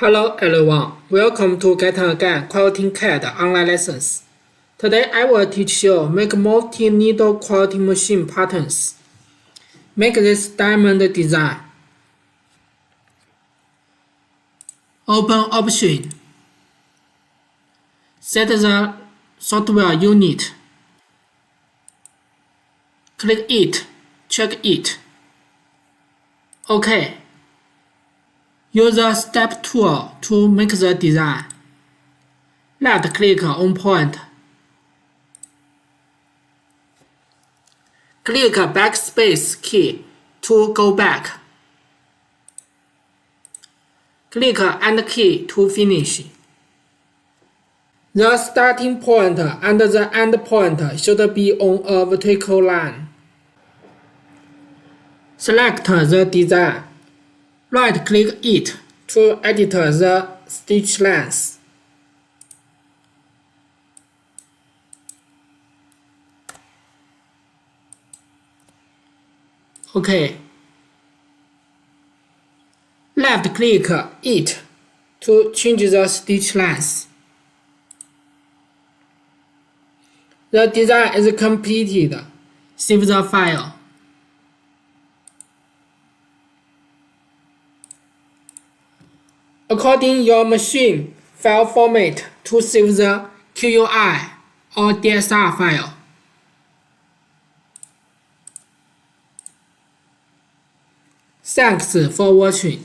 Hello everyone, welcome to GetonAgain Quilting CAD online lessons. Today I will teach you make multi-needle quilting machine patterns. Make this diamond design. Open Option. Set the software unit. Click it, check it. OK. Use the Step tool to make the design. Left-click on point. Click Backspace key to go back. Click End key to finish. The starting point and the end point should be on a vertical line. Select the design. Right-click it to edit the stitch length. OK. Left-click it to change the stitch length. The design is completed. Save the file. According your machine file format to save the QUI or DSR file. Thanks for watching.